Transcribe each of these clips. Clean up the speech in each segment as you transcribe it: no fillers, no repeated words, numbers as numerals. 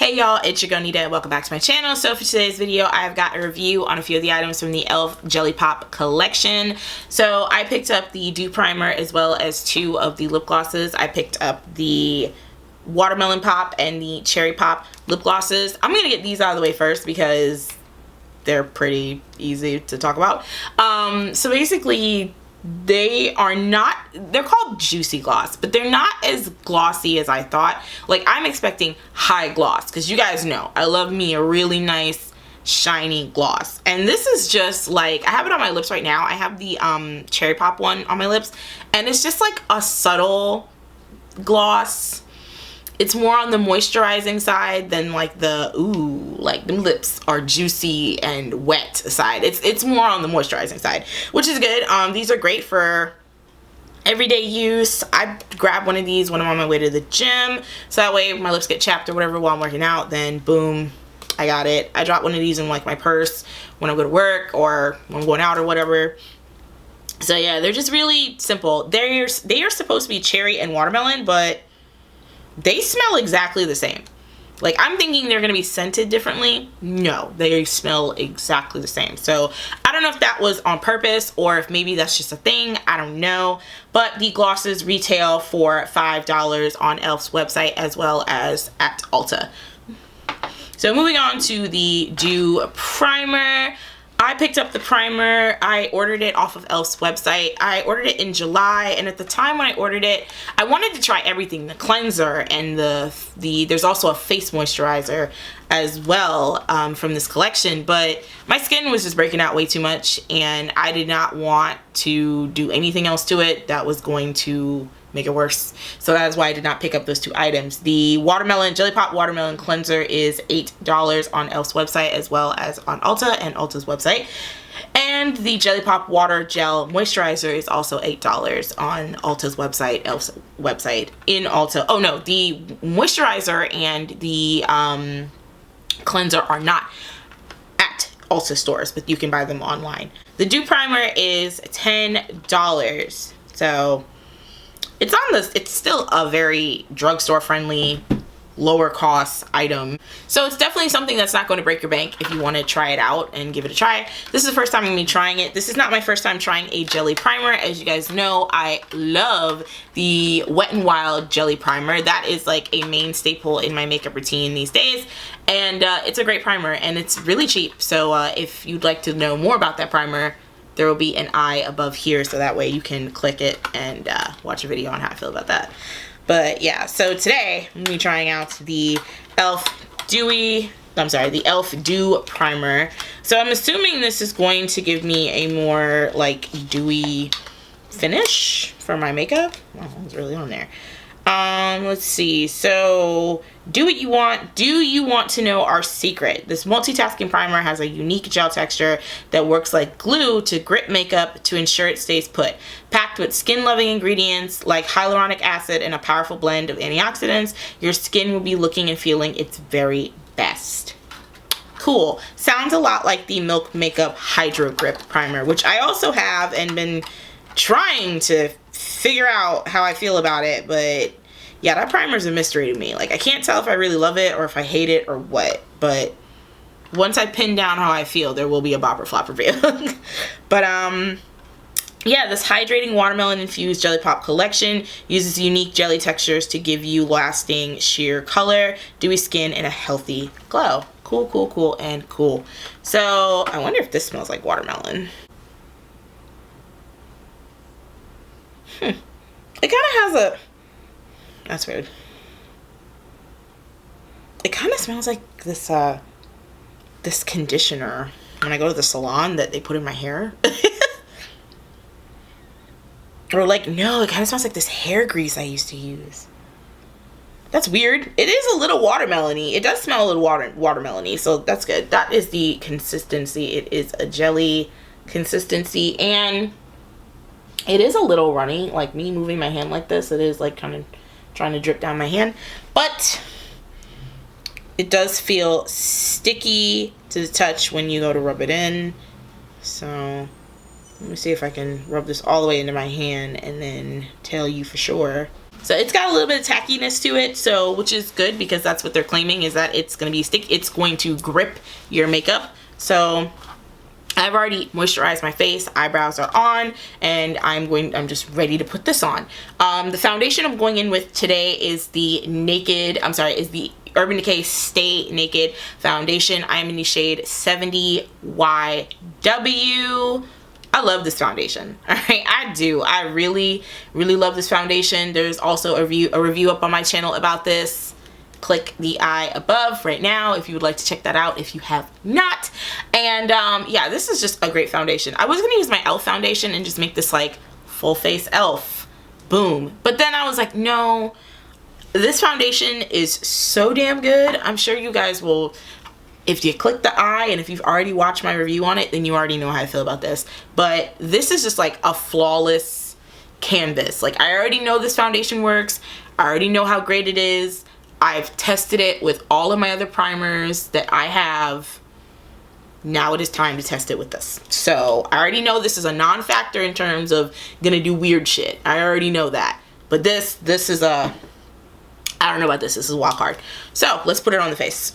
Hey y'all, it's your girl Nida and welcome back to my channel. So for today's video, I've got a review on a few of the items from the e.l.f. Jelly Pop collection. So I picked up the Dew Primer as well as two of the lip glosses. I picked up the Watermelon Pop and the Cherry Pop lip glosses. I'm gonna get these out of the way first because they're pretty easy to talk about. So basically, they're called Juicy Gloss, but they're not as glossy as I thought. Like, I'm expecting high gloss because you guys know I love me a really nice shiny gloss, and this is just like, I have it on my lips right now. I have the Cherry Pop one on my lips, and it's just like a subtle gloss. It's more on the moisturizing side than like the like them lips are juicy and wet side. It's more on the moisturizing side, which is good. These are great for everyday use. I grab one of these when I'm on my way to the gym, so that way if my lips get chapped or whatever while I'm working out, then boom, I got it. I drop one of these in like my purse when I go to work or when I'm going out or whatever. So yeah, they're just really simple. They are supposed to be cherry and watermelon, but they smell exactly the same. Like, I'm thinking they're gonna be scented differently. No, they smell exactly the same. So I don't know if that was on purpose or if maybe that's just a thing. I don't know. But the glosses retail for $5 on e.l.f.'s website as well as at Ulta. So moving on to the Dew Primer. I picked up the primer. I ordered it off of e.l.f.'s website. I ordered it in July, and at the time when I ordered it, I wanted to try everything, the cleanser and there's also a face moisturizer as well from this collection, but my skin was just breaking out way too much, and I did not want to do anything else to it that was going to make it worse. So that is why I did not pick up those two items. The Jelly Pop Watermelon Cleanser is $8 on e.l.f.'s website as well as on Ulta and Ulta's website. And the Jelly Pop Water Gel Moisturizer is also $8 on Ulta's website, e.l.f.'s website in Ulta. Oh no, the moisturizer and the cleanser are not at Ulta stores, but you can buy them online. The Dew Primer is $10. So it's still a very drugstore friendly, lower cost item. So it's definitely something that's not going to break your bank if you want to try it out and give it a try. This is the first time I'm me trying it. This is not my first time trying a jelly primer. As you guys know, I love the Wet n Wild jelly primer. That is like a main staple in my makeup routine these days, and it's a great primer and it's really cheap. So if you'd like to know more about that primer, there will be an eye above here, so that way you can click it and watch a video on how I feel about that. But yeah, so today I'm going to be trying out the e.l.f. Dew Primer. So I'm assuming this is going to give me a more like dewy finish for my makeup. Oh, it's really on there. Let's see. So, do what you want. Do you want to know our secret? This multitasking primer has a unique gel texture that works like glue to grip makeup to ensure it stays put. Packed with skin-loving ingredients like hyaluronic acid and a powerful blend of antioxidants, your skin will be looking and feeling its very best. Cool. Sounds a lot like the Milk Makeup Hydro Grip Primer, which I also have and been trying to figure out how I feel about it, but yeah, that primer is a mystery to me. Like, I can't tell if I really love it or if I hate it or what, but once I pin down how I feel, there will be a bop or flop review. But yeah, this hydrating watermelon infused jelly pop collection uses unique jelly textures to give you lasting sheer color, dewy skin, and a healthy glow. Cool, cool, cool, and cool. So I wonder if this smells like watermelon. It kind of has a, that's weird. It kind of smells like this this conditioner when I go to the salon that they put in my hair. Or like, no, it kind of smells like this hair grease I used to use. That's weird. It is a little watermelony. It does smell a little watermelony, so that's good. That is the consistency. It is a jelly consistency, and it is a little runny. Like, me moving my hand like this, it is like kind of trying to drip down my hand, but it does feel sticky to the touch when you go to rub it in. So let me see if I can rub this all the way into my hand and then tell you for sure. So it's got a little bit of tackiness to it, so which is good because that's what they're claiming, is that it's going to be it's going to grip your makeup. So I've already moisturized my face, eyebrows are on, and I'm just ready to put this on. The foundation I'm going in with today is the Urban Decay Stay Naked foundation. I'm in the shade 70YW. I love this foundation. All right, I do. I really, really love this foundation. There's also a review up on my channel about this. Click the eye above right now if you would like to check that out if you have not. And yeah, this is just a great foundation. I was gonna use my e.l.f. foundation and just make this like full face e.l.f. Boom. But then I was like, no, this foundation is so damn good. I'm sure you guys will, if you click the eye and if you've already watched my review on it, then you already know how I feel about this. But this is just like a flawless canvas. Like, I already know this foundation works. I already know how great it is. I've tested it with all of my other primers that I have. Now it is time to test it with this. So I already know this is a non-factor in terms of gonna do weird shit. I already know that. But this is I don't know about this. This is wild card. So let's put it on the face.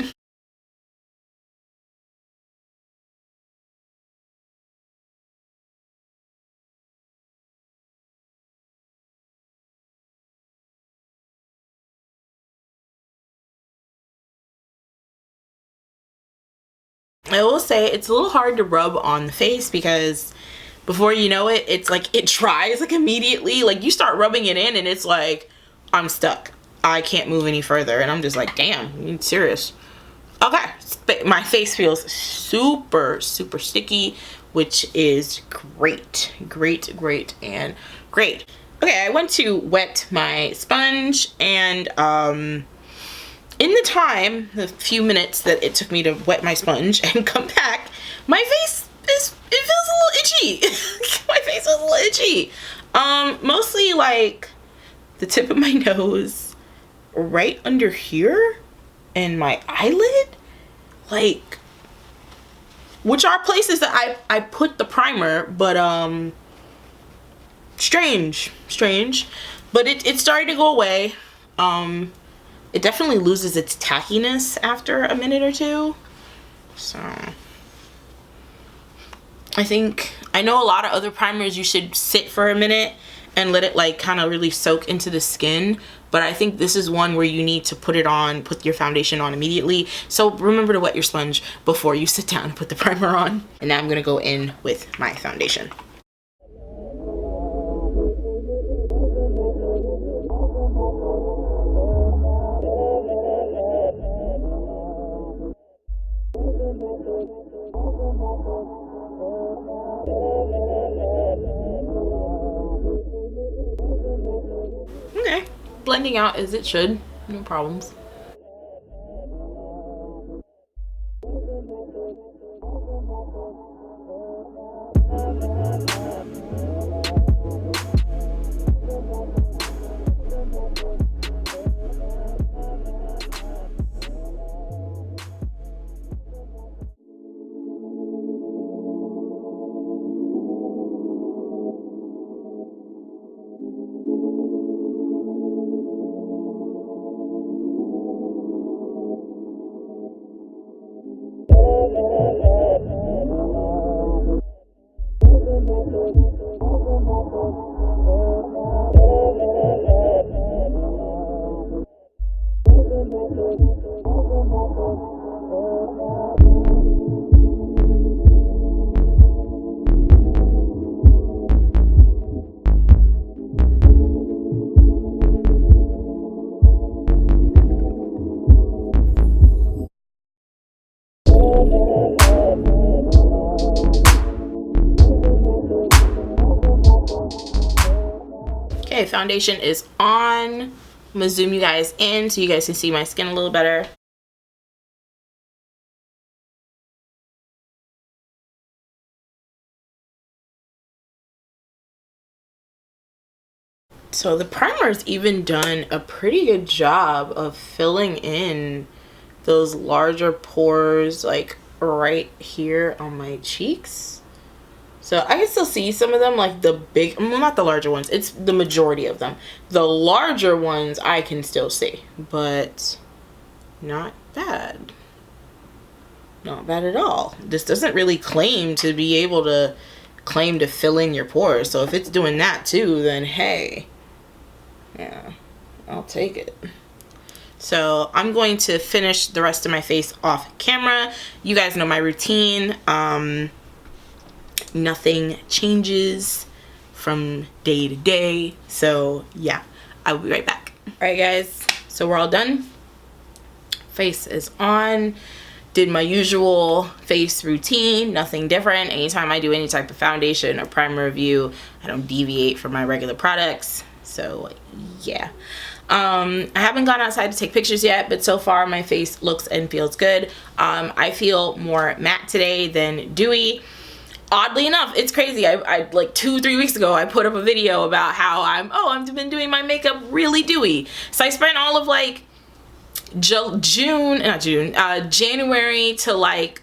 I will say it's a little hard to rub on the face because before you know it, it's like it dries like immediately. Like, you start rubbing it in and it's like, I'm stuck. I can't move any further. And I'm just like, damn, you serious? Okay, my face feels super, super sticky, which is great. Great, great, and great. Okay, I went to wet my sponge, and in the few minutes that it took me to wet my sponge and come back, my face feels a little itchy. My face is a little itchy. Mostly like the tip of my nose, right under here, and my eyelid, like, which are places that I put the primer, but strange, but it's starting to go away. It definitely loses its tackiness after a minute or two. So I know a lot of other primers you should sit for a minute and let it like kind of really soak into the skin, but I think this is one where you need to put your foundation on immediately. So remember to wet your sponge before you sit down and put the primer on. And now I'm gonna go in with my foundation. Okay, blending out as it should, no problems. Okay, foundation is on. I'm gonna zoom you guys in so you guys can see my skin a little better. So the primer's even done a pretty good job of filling in those larger pores, like right here on my cheeks. So I can still see some of them, like the big, well, not the larger ones. It's the majority of them. The larger ones I can still see, but not bad. Not bad at all. This doesn't really claim to be able to fill in your pores. So if it's doing that too, then hey, yeah, I'll take it. So I'm going to finish the rest of my face off camera. You guys know my routine. Nothing changes from day to day. So yeah, I will be right back. All right guys, so we're all done. Face is on. Did my usual face routine, nothing different. Anytime I do any type of foundation or primer review, I don't deviate from my regular products. So yeah. I haven't gone outside to take pictures yet, but so far my face looks and feels good. I feel more matte today than dewy. Oddly enough, it's crazy. I like 2-3 weeks ago, I put up a video about how I've been doing my makeup really dewy. So I spent all of like January to like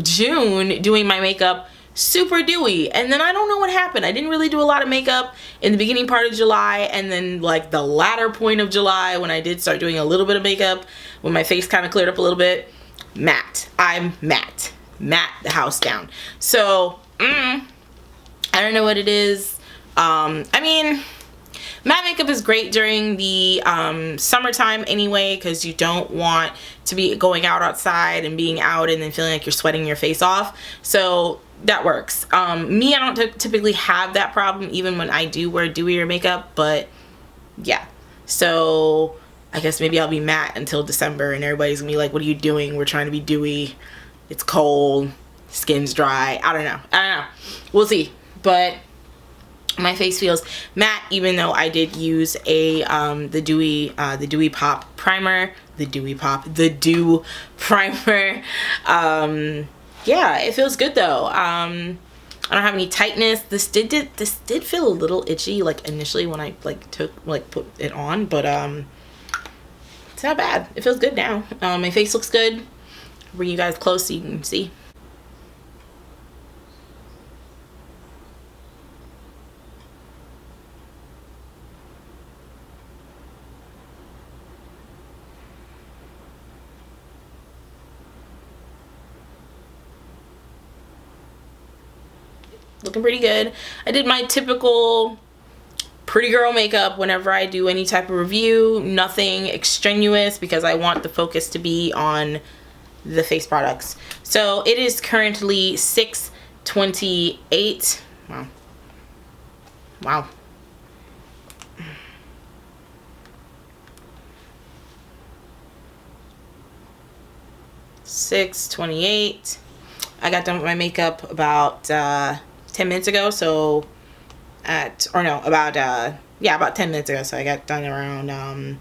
June doing my makeup super dewy, and then I don't know what happened. I didn't really do a lot of makeup in the beginning part of July, and then like the latter point of July when I did start doing a little bit of makeup, when my face kind of cleared up a little bit, matte. I'm matte the house down. So I don't know what it is. I mean, matte makeup is great during the summertime anyway, because you don't want to be going outside and being out and then feeling like you're sweating your face off. So that works. Me, I don't typically have that problem even when I do wear dewier makeup, but yeah. So I guess maybe I'll be matte until December and everybody's gonna be like, what are you doing? We're trying to be dewy. It's cold. Skin's dry. I don't know. We'll see. But my face feels matte, even though I did use a the Dewy Pop primer. The Dew primer. Yeah, it feels good though. I don't have any tightness. This did feel a little itchy like initially when I put it on, but it's not bad. It feels good now. My face looks good. Bring you guys close so you can see. Looking pretty good. I did my typical pretty girl makeup whenever I do any type of review. Nothing extraneous because I want the focus to be on the face products. So it is currently 6:28. Wow. 6:28. I got done with my makeup about 10 minutes ago, so about 10 minutes ago, so I got done around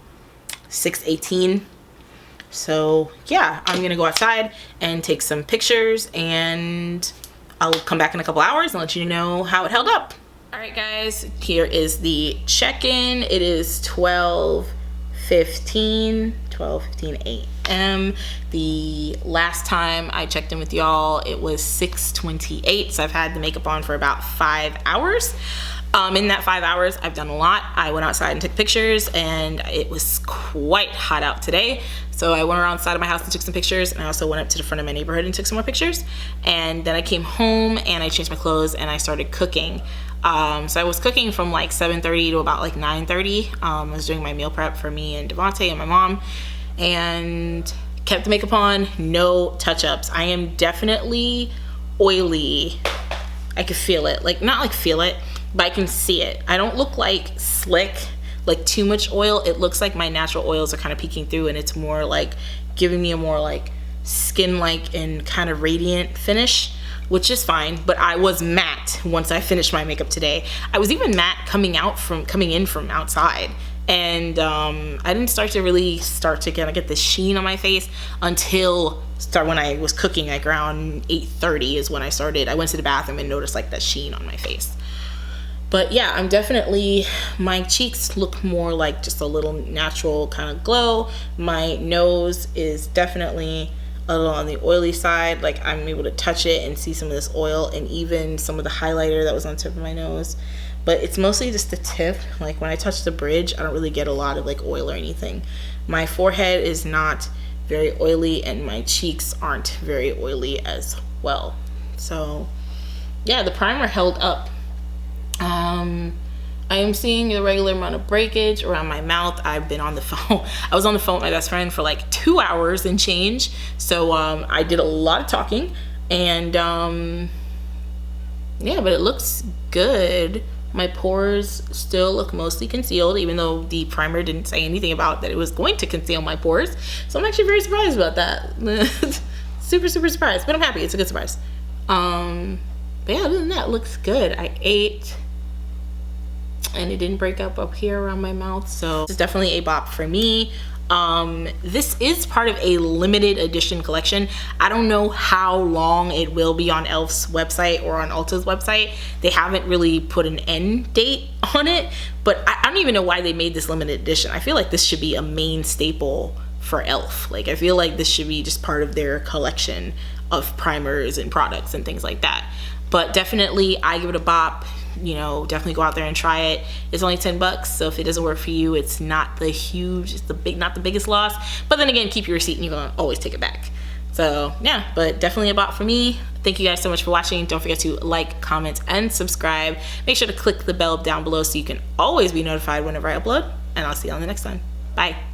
6:18. So yeah, I'm gonna go outside and take some pictures, and I'll come back in a couple hours and let you know how it held up. All right guys, here is the check-in. It is 12:15 a.m. The last time I checked in with y'all, it was 6:28, so I've had the makeup on for about 5 hours. In that 5 hours, I've done a lot. I went outside and took pictures, and it was quite hot out today. So I went around outside of my house and took some pictures, and I also went up to the front of my neighborhood and took some more pictures. And then I came home and I changed my clothes and I started cooking. So I was cooking from like 7:30 to about like 9:30. I was doing my meal prep for me and Devontae and my mom, and kept the makeup on, no touch-ups. I am definitely oily. I can feel it, like not like feel it, but I can see it. I don't look like slick, like too much oil. It looks like my natural oils are kind of peeking through, and it's more like giving me a more like skin-like and kind of radiant finish, which is fine. But I was matte once I finished my makeup today. I was even matte coming in from outside, and I didn't start to kind of get the sheen on my face until when I was cooking, like around 8:30 is when I started. I went to the bathroom and noticed like that sheen on my face. But yeah, I'm definitely, my cheeks look more like just a little natural kind of glow. My nose is definitely a little on the oily side. Like I'm able to touch it and see some of this oil and even some of the highlighter that was on the tip of my nose. But it's mostly just the tip. Like when I touch the bridge, I don't really get a lot of like oil or anything. My forehead is not very oily and my cheeks aren't very oily as well. So yeah, the primer held up. I am seeing a regular amount of breakage around my mouth. I've been on the phone. I was on the phone with my best friend for like 2 hours and change. So I did a lot of talking and yeah, but it looks good. My pores still look mostly concealed, even though the primer didn't say anything about that it was going to conceal my pores. So I'm actually very surprised about that. super surprised, but I'm happy. It's a good surprise. But yeah, other than that, it looks good. I ate and it didn't break up here around my mouth, so it's definitely a bop for me. This is part of a limited edition collection. I don't know how long it will be on e.l.f.'s website or on Ulta's website. They haven't really put an end date on it, but I don't even know why they made this limited edition. I feel like this should be a main staple for e.l.f. Like I feel like this should be just part of their collection of primers and products and things like that. But definitely I give it a bop. You know, definitely go out there and try it. It's only 10 bucks, so if it doesn't work for you, it's not the huge, it's not the biggest loss. But then again, keep your receipt and you're gonna always take it back. So yeah, but definitely a bop for me. Thank you guys so much for watching. Don't forget to like, comment, and subscribe. Make sure to click the bell down below so you can always be notified whenever I upload, and I'll see you on the next one. Bye.